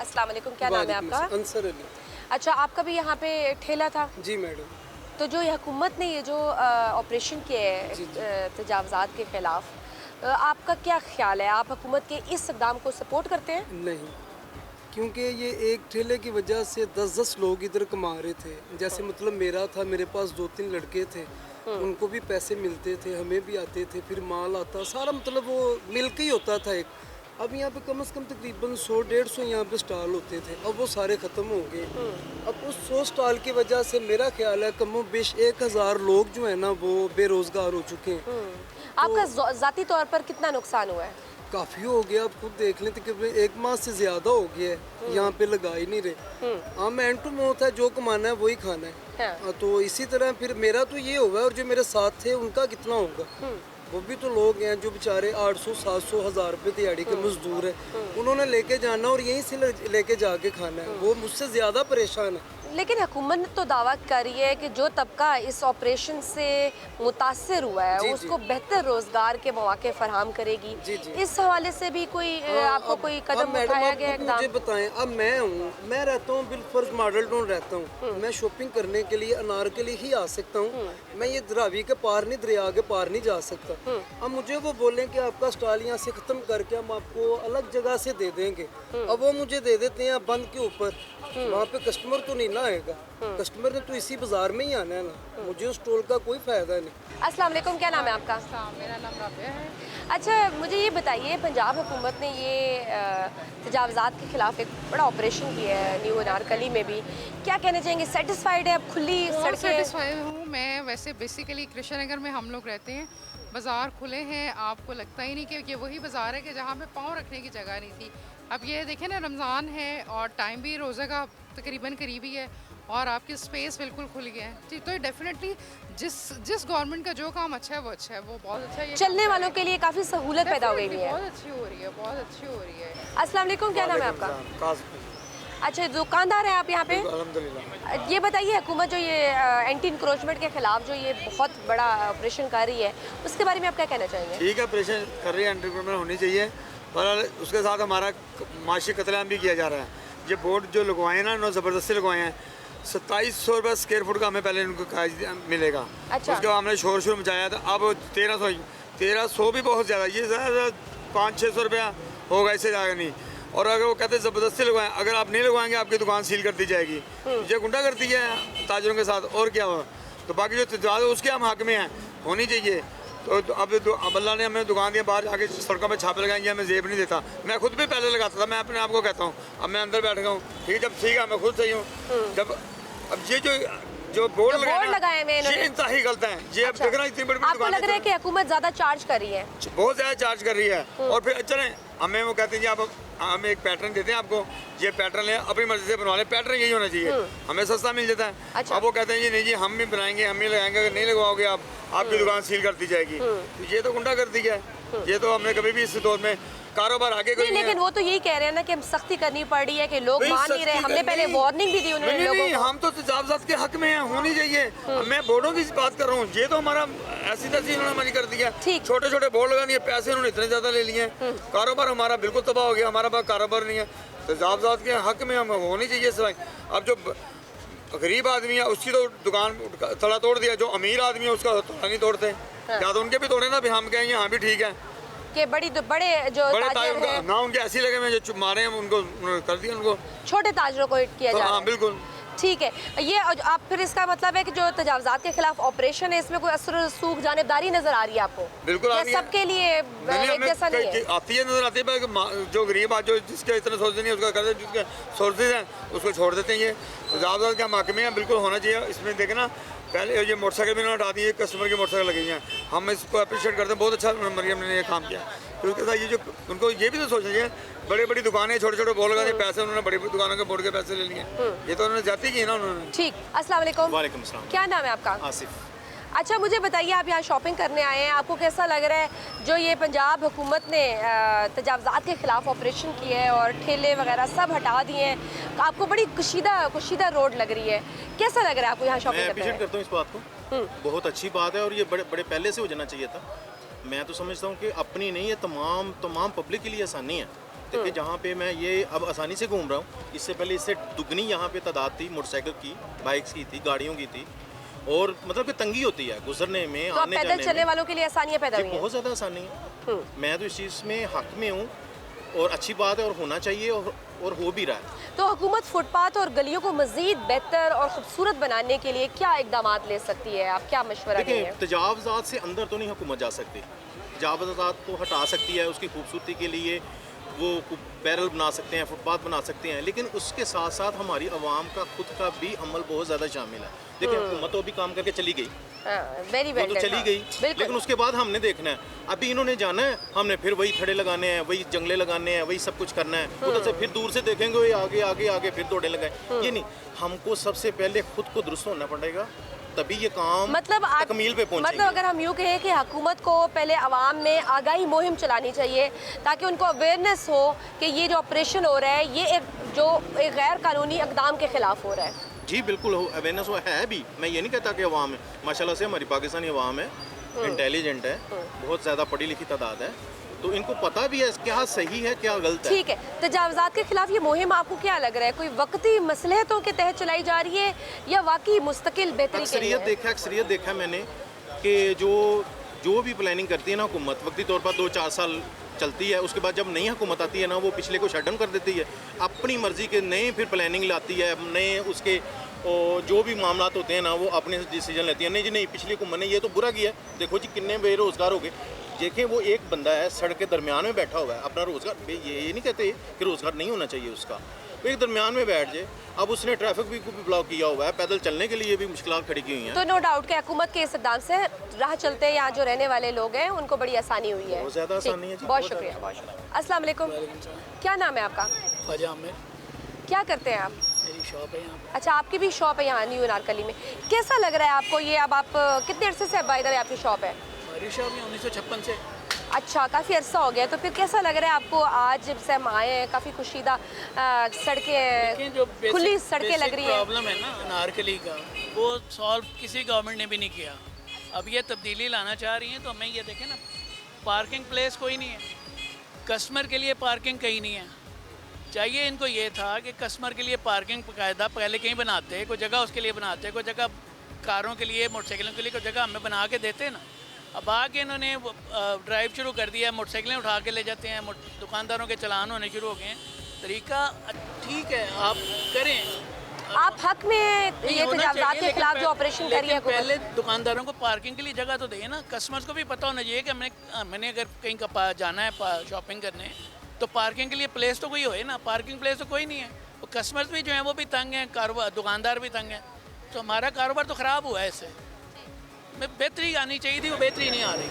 अस्सलाम वालेकुम, क्या नाम है आपका? अंसर अली। अच्छा, आपका भी यहाँ पे ठेला था? जी मैडम। तो जो ये हुकूमत ने ये जो ऑपरेशन किया है जी जी। तजावज़ात के ख़िलाफ़, आपका क्या ख्याल है? आप हुकूमत के इस इक़दाम को सपोर्ट करते हैं? नहीं, क्योंकि ये एक ठेले की वजह से 10-10 लोग इधर कमा रहे थे। जैसे मतलब मेरा था, मेरे पास 2-3 लड़के थे, उनको भी पैसे मिलते थे, हमें भी आते थे, फिर माल आता, सारा मतलब वो मिल के ही होता था एक। अब यहाँ पे कम से कम तकरीबन 100-150 यहाँ पे स्टॉल होते थे, अब वो सारे ख़त्म हो गए। अब उस 100 स्टॉल की वजह से मेरा ख्याल है कमो बेश 1000 लोग जो है ना वो बेरोज़गार हो चुके हैं। आपका ज़ाती तौर पर कितना नुकसान हुआ है? काफ़ी हो गया, आप खुद देख लें तकरीबन 1 माह से ज़्यादा हो गया है, यहाँ पे लगा ही नहीं रहे। हाँ, एंड टू माउथ है, जो कमाना है वही खाना है। हाँ। तो इसी तरह फिर मेरा तो ये होगा, और जो मेरे साथ थे उनका कितना होगा। वो भी तो लोग हैं जो बेचारे 800-700 हज़ार रुपये दिहाड़ी के मजदूर हैं, उन्होंने लेके जाना और यहीं से लेके जाके खाना है, वो मुझसे ज़्यादा परेशान है। लेकिन हुकूमत ने तो दावा कर रही है कि जो तबका इस ऑपरेशन से मुतासर हुआ है जी, उसको बेहतर रोजगार के मौके फराहम करेगी। जी, जी। इस हवाले से भी कोई आपको कोई कदम मैडम, उठाया आप गया खुद इक़दाम? मुझे बताएं, अब मैं हूँ, मैं रहता हूँ बिलफर्ज मॉडल टाउन रहता हूँ, मैं शॉपिंग करने के लिए अनारकली ही आ सकता हूँ, मैं ये रावी के पार नहीं, दरिया के पार नहीं जा सकता। अब मुझे वो बोलें कि आपका स्टॉल यहाँ से ख़त्म करके हम आपको अलग जगह से दे देंगे, अब वो मुझे दे देते हैं बंद के ऊपर, वहाँ पे कस्टमर तो नहीं ना आएगा, कस्टमर ने तो इसी बाजार में ही आना है ना, मुझे उस स्टॉल का कोई फ़ायदा नहीं। अस्सलाम वालेकुम, क्या नाम है आपका? मेरा नाम राबिया है। अच्छा, मुझे ये बताइए, पंजाब हुकूमत ने ये तजावज़ात के ख़िलाफ़ एक बड़ा ऑपरेशन किया है न्यू अनारकली में भी, क्या कहना चाहेंगे? सेटिस्फाइड है? अब खुली बहुत सड़कें? सेटिस्फाइड हूँ मैं। वैसे बेसिकली कृष्ण नगर में हम लोग रहते हैं, बाज़ार खुले हैं, आपको लगता ही नहीं कि ये वही बाज़ार है कि जहाँ पे पाँव रखने की जगह नहीं थी। अब ये देखें ना, रमज़ान है और टाइम भी रोज़े का तकरीबन करीबी है और आपकी स्पेस बिल्कुल खुल गया है। तो डेफिनेटली जिस गवर्नमेंट का जो काम अच्छा है वो अच्छा है, वो बहुत अच्छा है। चलने वालों के लिए काफ़ी सहूलत पैदा हो गई है। बहुत अच्छी हो रही है, बहुत अच्छी हो रही है। अस्सलाम वालेकुम, क्या नाम है आपका? अच्छा, दुकानदार हैं आप यहाँ पे? अल्हम्दुलिल्लाह। ये बताइए, हुकूमत जो ये एंटी इंक्रोचमेंट के खिलाफ जो ये बहुत बड़ा ऑपरेशन कर रही है, उसके बारे में आप क्या कहना चाहेंगे? ठीक है, ऑपरेशन कर रही है, एंटी इंक्रोचमेंट होनी चाहिए, पर उसके साथ हमारा माशी कत्लेआम भी किया जा रहा है। ये बोर्ड जो लगवाए हैं ना, इन्होंने ज़बरदस्ती लगवाए हैं। 2700 रुपये स्क्वायर फुट का हमें पहले इनको मिलेगा। अच्छा। उसके बाद हमने शोर मचाया था, अब 1300 भी बहुत ज़्यादा, ये ज़्यादा 500-600 रुपया होगा, इससे ज़्यादा नहीं। और अगर वो कहते हैं ज़बरदस्ती लगवाएं, अगर आप नहीं लगवाएंगे आपकी दुकान सील कर दी जाएगी। ये गुंडा करती है ताजरों के साथ, और क्या हो। तो बाकी जो तजाद है उसके हम हक में हैं, होनी चाहिए। तो अब अल्लाह ने हमें दुकान दिया, बाहर जाके सड़कों पे छापे लगाएंगे, हमें जेब नहीं देता। मैं खुद भी पहले लगाता था, मैं अपने आप को कहता हूँ, अब मैं अंदर बैठ गया हूँ, ठीक है, जब ठीक है मैं खुद सही हूँ। जब अब ये जो बोर्ड लगाए हुए ये इंतहाई गलत है। ये अब देखना इतनी बड़ी आपको लग रहा है कि हुकूमत ज़्यादा चार्ज कर रही है? बहुत ज़्यादा चार्ज कर रही है। और फिर चलें, हमें वो कहते हैं जी आप हम एक पैटर्न देते हैं आपको, ये पैटर्न है, अपनी मर्जी से बनवा लें, पैटर्न यही होना चाहिए, हमें सस्ता मिल जाता है। अच्छा। अब वो कहते हैं जी नहीं जी हम भी बनाएंगे, हम ही लगाएंगे, अगर नहीं लगवाओगे आप आपकी दुकान सील कर दी जाएगी। तो ये तो गुंडा कर दी है, ये तो हमने कभी भी इस दौर में कारोबार आगे कोई नहीं, लेकिन वो तो यही कह रहे हैं ना कि हम सख्ती करनी पड़ी है कि लोग मान नहीं रहे। हमने पहले वार्निंग भी दी उन्होंने लोगों को। हम तो तजावज़ात के हक में हैं, होनी चाहिए। मैं बोर्डों की बात कर रहा हूँ, ये तो हमारा ऐसी तैसी इन्होंने हमारी कर दिया। छोटे छोटे बोर्ड लगा दिए, पैसे उन्होंने इतने ज़्यादा ले लिए, कारोबार हमारा बिल्कुल तबाह हो गया, हमारा पास कारोबार नहीं है। तजावज़ात के हक में हम होनी चाहिए सफाई। अब जो गरीब आदमी है उसकी तो दुकान तला तोड़ दिया, जो अमीर आदमी है उसका तला नहीं तोड़ते, या तो उनके भी तोड़े ना, भी हम कहेंगे हाँ भी ठीक है कि बड़े जो ताजिर हैं ना, उनके ऐसे लगे में जो मारे हैं उनको कर दिया, उनको छोटे ताजरों को हिट किया जा रहा है। हाँ बिल्कुल ठीक है। ये आप फिर इसका मतलब है कि जो तजावज़ात के खिलाफ ऑपरेशन है, इसमें कोई असर रसूख जानबदारी नजर आ रही है आपको? बिल्कुल आ रही है। सबके लिए एक जैसा नहीं है? आती है, नजर आती है। जो गरीब आज जो जिसके इतने सोर्सेज नहीं उसका करते, जिसके सोर्सेज हैं उसको छोड़ देते हैं। ये तजावज़ात के हक में है, बिल्कुल होना चाहिए। इसमें देखना पहले ये मोटरसाइकिल भी उन्होंने हटा दी है, कस्टमर की मोटरसाइकिल लगी हैं, हम इसको अप्रिशिएट करते हैं, बहुत अच्छा मरियम ने ये काम किया। तो उसके साथ ये जो उनको ये भी तो सोचना चाहिए, बड़ी बड़ी दुकानें छोटे छोटे बोर्ड लगा, पैसे उन्होंने बड़ी बड़ी दुकानों के बोर्ड के पैसे ले लिए, ये तो उन्होंने जाती की है ना उन्होंने। ठीक। अस्सलाम वालेकुम। वालेकुम सलाम। क्या नाम है आपका? आसिफ। अच्छा, मुझे बताइए, आप यहाँ शॉपिंग करने आए हैं, आपको कैसा लग रहा है जो ये पंजाब हुकूमत ने तजावज़ात के खिलाफ ऑपरेशन किया है और ठेले वगैरह सब हटा दिए हैं? आपको बड़ी कुशीदा रोड लग रही है, कैसा लग रहा है आपको यहाँ शॉपिंग मैं करने अप्रिशिएट में? करता हूँ इस बात को, बहुत अच्छी बात है और ये बड़े पहले से हो जाना चाहिए था। मैं तो समझता हूँ कि अपनी नहीं, ये तमाम पब्लिक के लिए आसानी है। देखिए जहाँ पे मैं ये अब आसानी से घूम रहा हूँ, इससे पहले इससे दुगनी यहाँ पे तादाद थी मोटरसाइकिल की, बाइक्स की थी, गाड़ियों की थी, और मतलब कि तंगी होती है गुजरने में, तो अब आने पैदल जाने चलने में। वालों के लिए आसानियां पैदा ये हुई हैं। बहुत ज़्यादा आसानी है। मैं तो इस चीज़ में हक में हूँ और अच्छी बात है और होना चाहिए और हो भी रहा है। तो हुकूमत फुटपाथ और गलियों को मजीद बेहतर और खूबसूरत बनाने के लिए क्या इकदाम ले सकती है, आप क्या मशवरा देखिए देंगे? तजावज़ात से अंदर तो नहीं हुकूमत जा सकती, तजावज़ात को हटा सकती है, उसकी खूबसूरती के लिए वो बैरल बना सकते हैं, फुटपाथ बना सकते हैं, लेकिन उसके साथ साथ हमारी आवाम का खुद का भी अमल बहुत ज़्यादा शामिल है। देखिए हुकूमत तो अभी काम करके चली गई, वेरी वो वेल तो चली गई, लेकिन उसके बाद हमने देखना है, अभी इन्होंने जाना है, हमने फिर वही थड़े लगाने हैं, वही जंगले लगाने हैं, वही सब कुछ करना है। उधर से फिर दूर से देखेंगे वही आगे आगे आगे फिर दौड़े लगाए, ये नहीं, हमको सबसे पहले खुद को दुरुस्त होना पड़ेगा, तभी ये काम मतलब तकमील पे पहुंचेंगे। मतलब अगर हम यूँ कहें कि हुकूमत को पहले आवाम में आगाही मुहिम चलानी चाहिए ताकि उनको अवेयरनेस हो कि ये जो ऑपरेशन हो रहा है ये एक गैर कानूनी इक़दाम के खिलाफ हो रहा है। जी बिल्कुल अवेयरनेस है भी, मैं ये नहीं कहता कि अवाम है, माशाल्लाह से हमारी पाकिस्तानी अवाम है, इंटेलिजेंट है, बहुत ज़्यादा पढ़ी लिखी तादाद है, तो इनको पता भी है क्या सही है क्या गलत है। ठीक है, तजावज़ात के खिलाफ ये मुहिम आपको क्या लग रहा है, कोई वक्ती मसलहतों के तहत चलाई जा रही है या वाकई मुस्तकिल बेहतरी के लिए है? अक्सरियत देखा मैंने कि जो भी प्लानिंग करती है ना हुकूमत, वक्ती तौर पर 2-4 साल चलती है, उसके बाद जब नई हुकूमत आती है ना, वो पिछले को शट डाउन कर देती है, अपनी मर्जी के नए फिर प्लानिंग लाती है, नए उसके जो भी मामलात होते हैं ना वो अपने डिसीजन लेती है। नहीं जी नहीं, पिछली हुकूमत ने ये तो बुरा किया, देखो जी कितने बेरोज़गार हो गए। देखें वो एक बंदा है सड़क के दरमियान में बैठा हुआ है, अपना रोज़गार, ये नहीं कहते कि रोज़गार नहीं होना चाहिए उसका, वो एक दरमियान में बैठ जाए। अब उसने ट्रैफिक भी ब्लॉक किया हुआ है, पैदल चलने के लिए भी मुश्किल खड़ी की हुई हैं। तो नो डाउट कि हुकूमत के इस इक़दाम से राह चलते यहाँ जो रहने वाले लोग हैं उनको बड़ी आसानी हुई है। बहुत ज़्यादा आसानी है जी, बहुत शुक्रिया, बहुत शुक्रिया। अस्सलाम वालेकुम, क्या नाम है आपका? ख्वाजा आमिर, क्या करते हैं आप? मेरी शॉप है यहाँ अच्छा, आपकी भी शॉप है यहाँ न्यू अनारकली में। कैसा लग रहा है आपको ये, अब आप कितने अरसे से इधर आपकी शॉप है? पे। हमारी शॉप में 1956 से। अच्छा, काफ़ी अरसा हो गया, तो फिर कैसा लग रहा है आपको आज जब से हम आए हैं? काफ़ी खुशीदा सड़कें, लेकिन जो खुली सड़कें लग रही हैं। प्रॉब्लम है ना अनारकली का, वो सॉल्व किसी गवर्नमेंट ने भी नहीं किया। अब ये तब्दीली लाना चाह रही हैं, तो हमें ये देखें ना, पार्किंग प्लेस कोई नहीं है, कस्टमर के लिए पार्किंग कहीं नहीं है। चाहिए इनको ये था कि कस्टमर के लिए पार्किंग बाकायदा पहले कहीं बनाते, कोई जगह उसके लिए बनाते, कोई जगह कारों के लिए, मोटरसाइकिलों के लिए कोई जगह हमें बना के देते ना। अब आके इन्होंने ड्राइव शुरू कर दिया, मोटरसाइकिलें उठा के ले जाते हैं, दुकानदारों के चलान होने शुरू हो गए हैं। तरीका ठीक है, आप करें, आप हक में ये होना तजावज़ात चाहिए, के लेकिन खिलाफ जो ऑपरेशन कर रही है लेकिन हुकूमत। पहले दुकानदारों को पार्किंग के लिए जगह तो दें ना, कस्टमर्स को भी पता होना चाहिए कि मैंने अगर कहीं का जाना है शॉपिंग करने, तो पार्किंग के लिए प्लेस तो कोई होए ना। पार्किंग प्लेस तो कोई नहीं है, और कस्टमर्स भी जो हैं वो भी तंग हैं, कारोबार दुकानदार भी तंग हैं, तो हमारा कारोबार तो ख़राब हुआ है। इससे बेहतरी आनी चाहिए थी, वो बेहतरी नहीं आ रही।